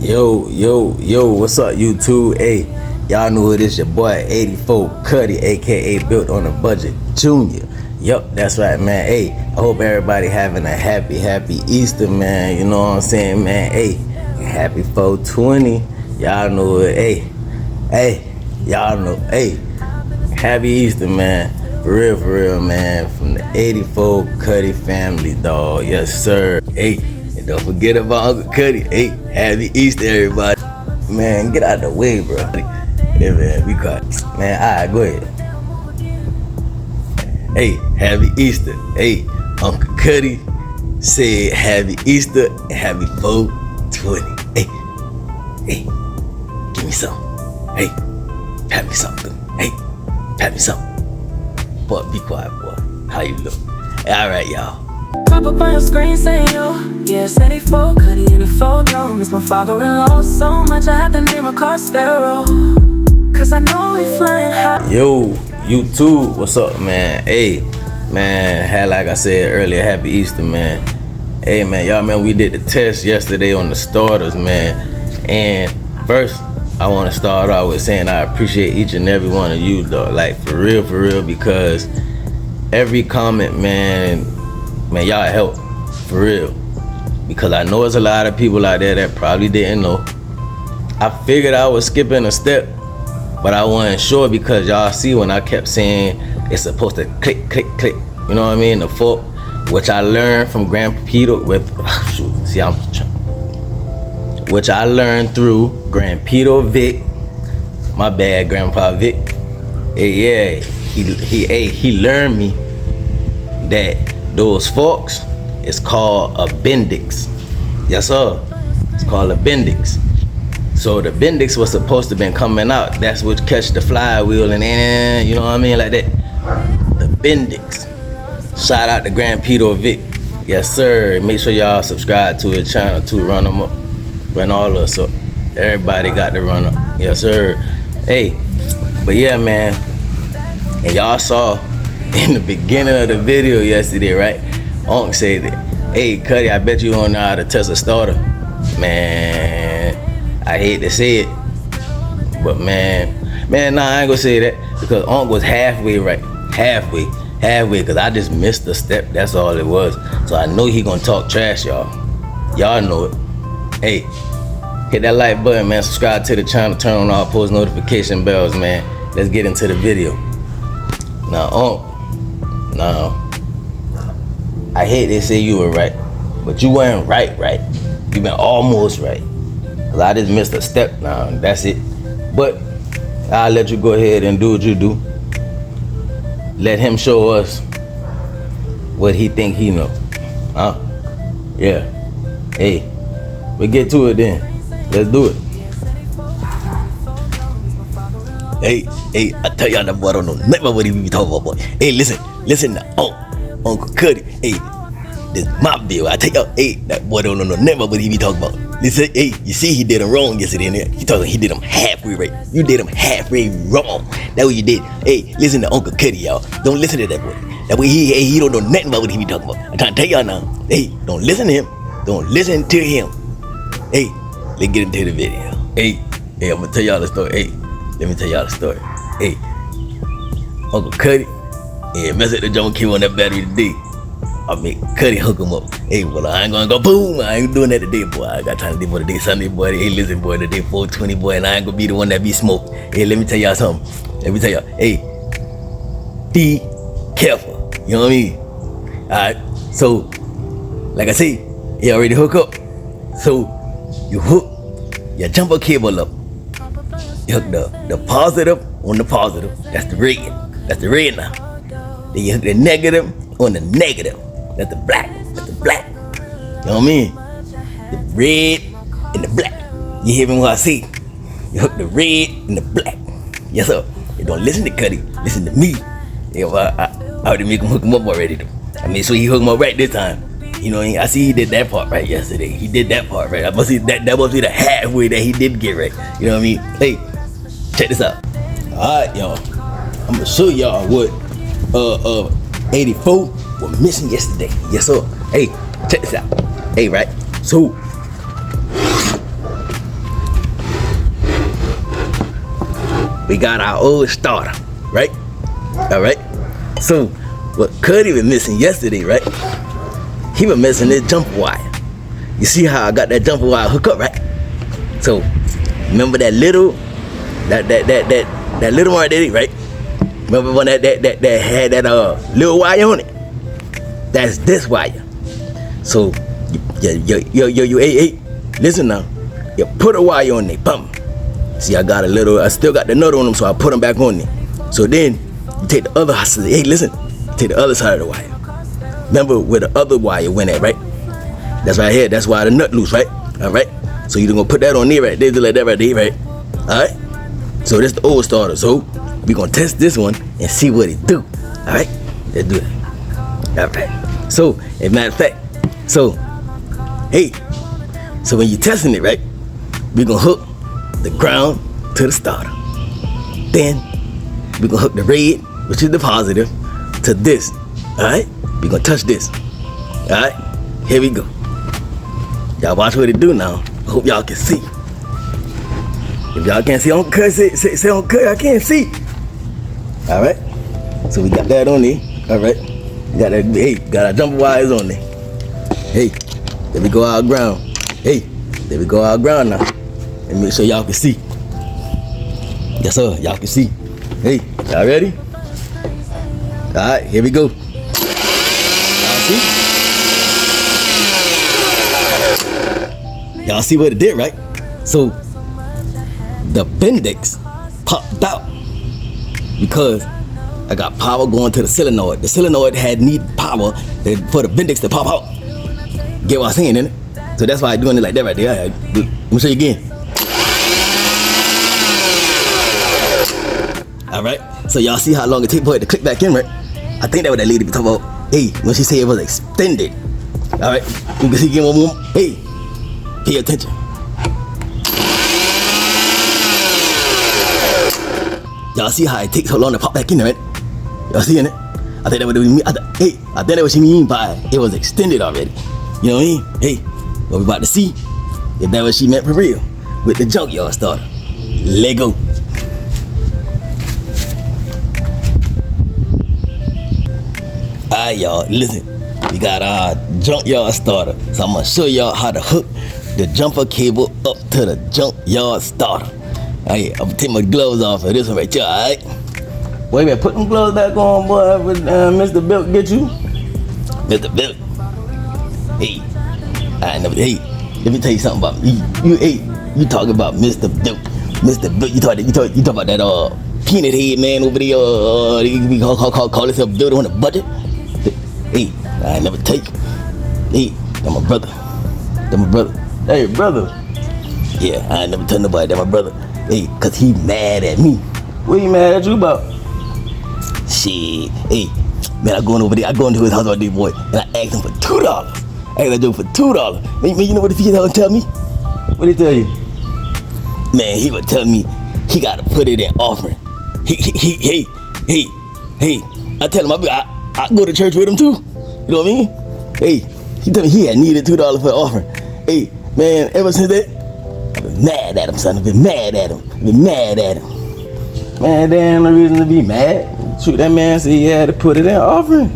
Yo, what's up, YouTube? Hey, y'all know who it is, your boy 84 Cuddy, aka Built on a Budget Junior. Yup, that's right, man. Hey, I hope everybody having a happy Easter, man. You know what I'm saying, man? Hey, happy 420. Y'all know it. Hey, y'all know. Hey, happy Easter, man. For real, man. From the 84 Cuddy family, dog. Yes, sir. Hey, and don't forget about Uncle Cuddy. Hey, happy Easter, everybody. Man, get out the way, bro. Yeah, man, we got. Man, alright, go ahead. Hey, happy Easter. Hey, Uncle Cuddy said happy Easter and happy 420. Hey, give me some. Hey, pat me something. Hey, pat me something. Boy, be quiet, boy. How you look? Alright, y'all. Pop up on your screen saying yo, yes, 84 Cuddy in the photo. Miss my father-in-law so much I had to name a car Sparrow. Cause I know we flying high. Yo, YouTube, what's up, man? Hey, man, like I said earlier, happy Easter, man. Hey, man, y'all, man, we did the test yesterday on the starters, man. And first, I want to start out with saying I appreciate each and every one of you, though. Like, for real, because every comment, man, y'all help, for real. Because I know there's a lot of people out there that probably didn't know. I figured I was skipping a step, but I wasn't sure because y'all see when I kept saying it's supposed to click. You know what I mean? The fork, which I learned from Grandpa Peter which I learned through Grandpa Vic. My bad, Grandpa Vic. Hey, yeah, he learned me that those forks is called a Bendix. Yes, sir. It's called a Bendix. So the Bendix was supposed to been coming out. That's what catch the flywheel and then, you know what I mean, like that. The Bendix. Shout out to Grandpa Vic. Yes, sir. Make sure y'all subscribe to his channel too. Run them up. Run all of us up. Everybody got to run up. Yes, sir. Hey, but yeah, man. And y'all saw in the beginning of the video yesterday, right? Unc said that, hey, Cuddy, I bet you don't know how to test a starter. Man, I hate to say it, but man, nah, I ain't gonna say that because Unc was halfway right. Halfway, because I just missed a step, that's all it was. So I know he gonna talk trash, y'all. Y'all know it. Hey, hit that like button, man. Subscribe to the channel, turn on all post notification bells, man. Let's get into the video. Now, I hate they say you were right, but you weren't right. You been almost right. Cause I just missed a step now, that's it. But I'll let you go ahead and do what you do. Let him show us what he think he know. Huh? Yeah. Hey, we get to it then. Let's do it. Hey, I tell y'all that boy don't know nothing about what he be talking about, boy. Hey, listen to Uncle Cuddy. Hey, this my bill. I tell y'all, hey, that boy don't know nothing about what he be talking about. Listen, hey, you see he did him wrong yesterday in there. He did him halfway right. You did him halfway wrong. That's what you did. Hey, listen to Uncle Cuddy, y'all. Don't listen to that boy. That way he don't know nothing about what he be talking about. I'm trying to tell y'all now. Hey, don't listen to him. Don't listen to him. Hey, let's get into the video. Hey, I'm gonna tell y'all the story. Hey, let me tell y'all the story. Hey, Uncle Cuddy, yeah, mess up the junkyard on that battery today. I make Cuddy hook him up. Hey, well, I ain't gonna go boom. I ain't doing that today, boy. I got time to do for today, Sunday, boy. Hey, listen, boy, today 420, boy, and I ain't gonna be the one that be smoked. Hey, let me tell y'all something. Hey, be careful. You know what I mean? Alright, so, like I say, you already hook up. So, you hook your jumper cable up. You hook the positive on the positive. That's the red. That's the red now. Then you hook the negative on the negative. That's the black. That's the black. You know what I mean? The red and the black. You hear me what I say? You hook the red and the black. Yes, sir. You don't listen to Cuddy. Listen to me. Yeah, well, I already make him hook him up already, though. I made sure he hooked him up right this time. You know, I see he did that part right yesterday. He did that part right. I must see that must be the halfway that he did get right. You know what I mean? Hey, check this out. Alright, y'all. I'm gonna show y'all what 84 were missing yesterday. Yes, sir. Hey, check this out. Hey, right. So we got our old starter, right? All right. So what Cuddy was missing yesterday, right? He was missing this jumper wire. You see how I got that jumper wire hook up, right? So remember that little, that little one there, right? Remember one that had that little wire on it? That's this wire. So hey, listen now. You put a wire on there, bum. See, I still got the nut on them, so I put them back on there. So then you take the other side. Hey, listen, take the other side of the wire. Remember where the other wire went at, right? That's right here. That's why the nut loose, right? All right. So you're gonna put that on there, right? There, like that right there, right? All right. So this the old starter. So we gonna test this one and see what it do. All right. Let's do it. All right. So, as a matter of fact, so when you're testing it, right? We gonna hook the ground to the starter. Then we gonna hook the red, which is the positive, to this. All right. We gonna touch this. All right. Here we go. Y'all watch what it do now. I hope y'all can see. If y'all can't see, on cut, say on cut, I can't see. All right. So we got that on there. All right. We got that. Hey, got our jumper wires on there. Hey, there we go our ground. Hey, there we go our ground now. And make sure y'all can see. Yes, sir. Y'all can see. Hey, y'all ready? All right. Here we go. Y'all see? Y'all see what it did, right? So the Bendix popped out because I got power going to the solenoid. The solenoid had need power for the Bendix to pop out. Get what I'm saying, innit? So that's why I'm doing it like that right there. Let me show you again. All right. So y'all see how long it takes for it to click back in, right? I think that what that lady be talking about. Hey, when she said it was extended. All right. You can see again one more. Hey, pay attention. Y'all see how it takes so long to pop back in, right? Y'all seeing it? I think that what it mean. I think that what she mean by it was extended already. You know what I mean? Hey, what we about to see? If that what she meant for real with the junkyard starter. Lego. Alright, y'all, listen. We got our junkyard starter, so I'm gonna show y'all how to hook the jumper cable up to the junkyard starter. Alright, I'm gonna take my gloves off for this one right here, alright? Wait a minute, put them gloves back on, boy. Mr. Bilt get you? Mr. Bilt. Hey, hey, let me tell you something about me. You talking about Mr. Bilt. Mr. Bilt, you talk about that peanut head man over there, we call himself Bilt on the budget. Hey, I ain't never take. Hey, that's my brother. That's my brother. Hey, brother. Yeah, I ain't never tell nobody that my brother. Hey, cause he mad at me. What he mad at you about? Shit. Hey, man, I go into his house all day, boy, and I asked him for $2. I asked him for $2. Man, you know what he gonna tell me? What he tell you? Man, he would tell me he gotta put it in offering. Hey. I tell him I go to church with him too. You know what I mean? Hey, he told me he had needed $2 for the offering. Hey, man, ever since that, I've been mad at him, son. I've been mad at him. Man, there ain't no reason to be mad. Shoot, that man said he had to put it in offering.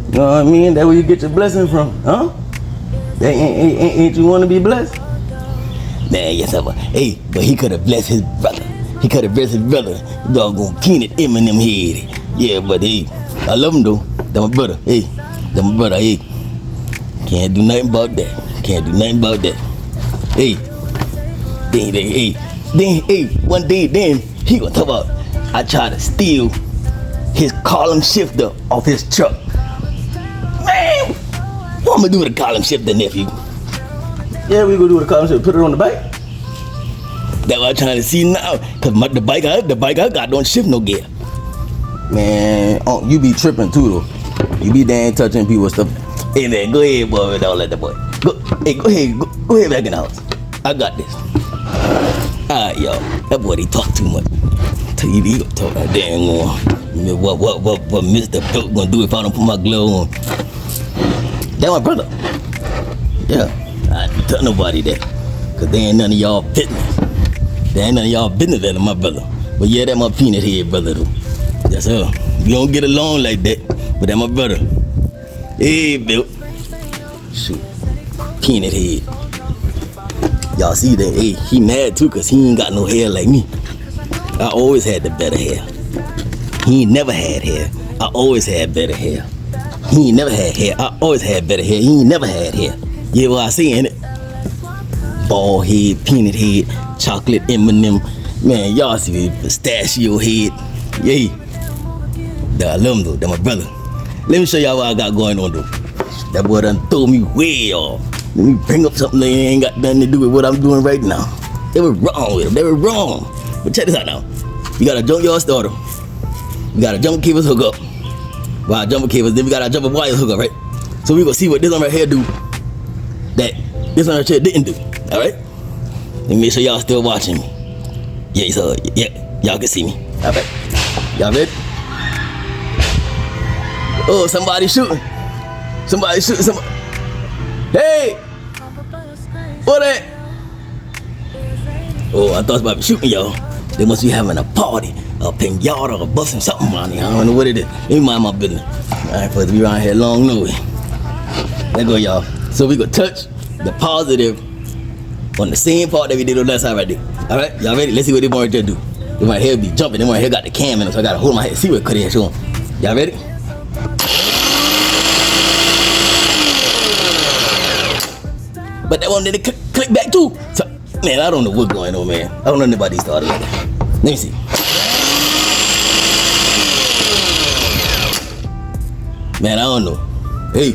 You know what I mean? That's where you get your blessing from, huh? Ain't you want to be blessed? Man, yes, I was. Hey, but he could have blessed his brother. Doggone peanut Eminem head. Yeah, but hey, I love him though. That's my brother. Hey, can't do nothing about that. Hey, one day he gonna talk about I tried to steal his column shifter off his truck. Man, what I'm gonna do with a column shifter, nephew? Yeah, we gonna do with a column shifter. Put it on the bike. That's what I'm trying to see now. Cause the bike I got don't shift no gear. Man, you be tripping too though. You be damn touching people's stuff. Hey man, go ahead, boy. Don't let that boy. Go ahead back in the house. I got this. Alright, y'all. That boy, they talk too much. He gonna talk that damn on. What Mr. Bilt gonna do if I don't put my glove on? That's my brother. Yeah, I ain't tell nobody that. Cause they ain't none of y'all business. That ain't my brother. But yeah, that my peanut head brother though. Yes sir. We don't get along like that, but that my brother. Hey, Bill. Shoot. Peanut head. Y'all see that? Hey, he mad too cause he ain't got no hair like me. I always had the better hair. He ain't never had hair. I always had better hair. He ain't never had hair. I always had better hair. He ain't never had hair. Yeah, what I see in it. Bald head, peanut head, chocolate M&M. Man, y'all see the pistachio head. Yeah. I love him though. That's my brother. Let me show y'all what I got going on though. That boy done throw me way off. Let me bring up something that ain't got nothing to do with what I'm doing right now. They were wrong with him. They were wrong. But check this out now. We got a junkyard starter. We got a jumper cables hook up. Wow, jumper cables. Then we got our jumper wires hook up, right? So we gonna see what this one right here do that this one right here didn't do. All right? Let me make sure y'all still watching me. Yeah, so yeah, y'all can see me. All right. Y'all ready? Oh, somebody shooting. Somebody shooting. Somebody. Hey! What that? Oh, I thought it was about to be shooting y'all. They must be having a party, a pinata, or busting something around here. I don't know what it is. Let me mind my business. I ain't supposed to be around here long, no way. There go, y'all. So we gonna touch the positive on the same part that we did on that side right there. All right, y'all ready? Let's see what they want to do. They my hair be jumping. They my hair got the cam in it, so I gotta hold my head. See what cut in, show them. Y'all ready? But that one did it click back too. So, man, I don't know what's going on, man. I don't know anybody started like that. Let me see. Man, I don't know. Hey.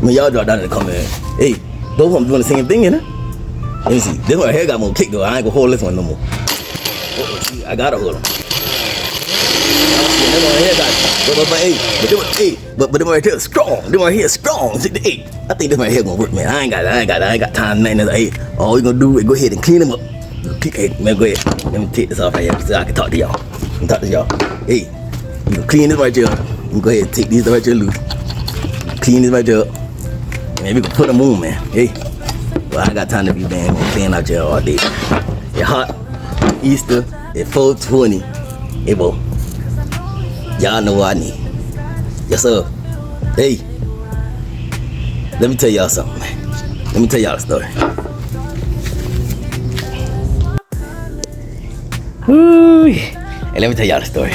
Man, y'all drop down in the comment. Hey, both of them doing the same thing, you know? Let me see. This one here got more kick though. I ain't gonna hold this one no more. Oh, see, I gotta hold him. This one here got but this one right here is strong. This one here is strong. See, hey, I think this one here gonna work, man. I ain't got time. Nothing. Hey, all we gonna do is go ahead and clean them up. Hey, man, go ahead. Let me take this off right here so I can talk to y'all. Hey, you can clean this right here. You go ahead and take these right here loose. Clean this right here up. Man, we can put them on, man. Hey, well, I got time to be playing out here all day. It's hot. Easter at 4:20. Hey, boy. Y'all know what I need. Yes, sir. Hey, let me tell y'all something, man. Let me tell y'all a story. Woo. Hey, let me tell y'all the story.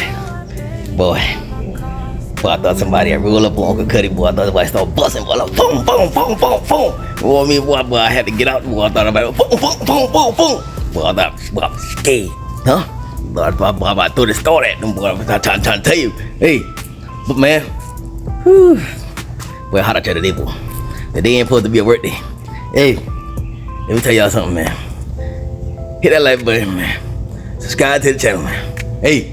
Boy, I thought somebody had rolled up on Uncle Cuddy, boy. I thought somebody started busting, boy. Like, boom, boom, boom, boom, boom. Boy, boy, I had to get out. Boy, I thought about boom, boom, boom, boom, boom. Boy, I thought, boy, I was scared. Huh? Boy, I threw the store at them, boy. I'm trying to tell you. Hey, but man, whew. Boy, how'd I tell today, boy? The day ain't supposed to be a work day. Hey, let me tell y'all something, man. Hit that like button, man. Subscribe to the channel, man. Hey.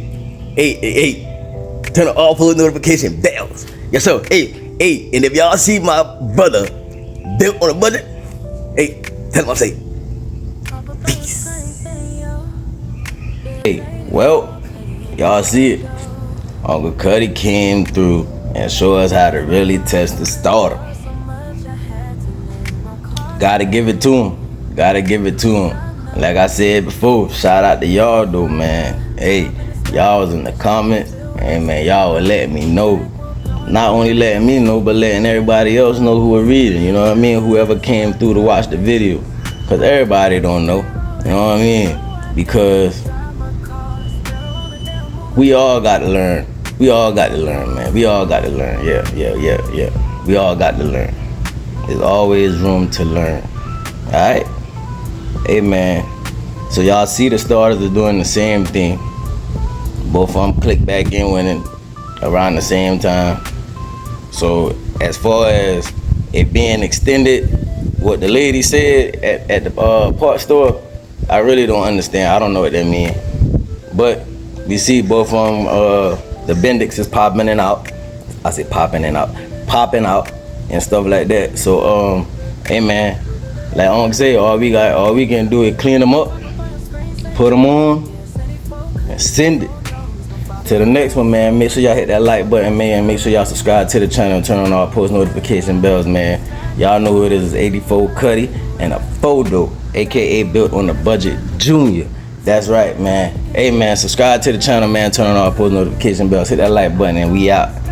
Turn on all post notification bells. Yes, sir. Hey, and if y'all see my brother built on a budget, hey, tell him I say peace. Hey, well, y'all see it. Uncle Cuddy came through and showed us how to really test the starter. Gotta give it to him. Like I said before, shout out to y'all though, man. Hey, y'all was in the comments, and man, y'all were letting me know. Not only letting me know, but letting everybody else know who was reading, you know what I mean? Whoever came through to watch the video. Cause everybody don't know, you know what I mean? Because we all got to learn. We all got to learn, man. We all got to learn. Yeah. We all got to learn. There's always room to learn. Alright? Hey, man. So y'all see the starters are doing the same thing. Both of them click back in winning around the same time. So as far as it being extended, what the lady said at the parts store, I really don't understand. I don't know what that means. But we see both of them, the Bendix is popping out. I say popping out and stuff like that. So hey man, like Uncle say, all we can do is clean them up, put them on, and send it to the next one, man. Make sure y'all hit that like button, man. Make sure y'all subscribe to the channel and turn on all post notification bells, man. Y'all know who it is. It's 84 Cuddy and a photo, aka Built on a Budget Junior. That's right, man. Hey, man, subscribe to the channel, man. Turn on all post notification bells. Hit that like button, and we out.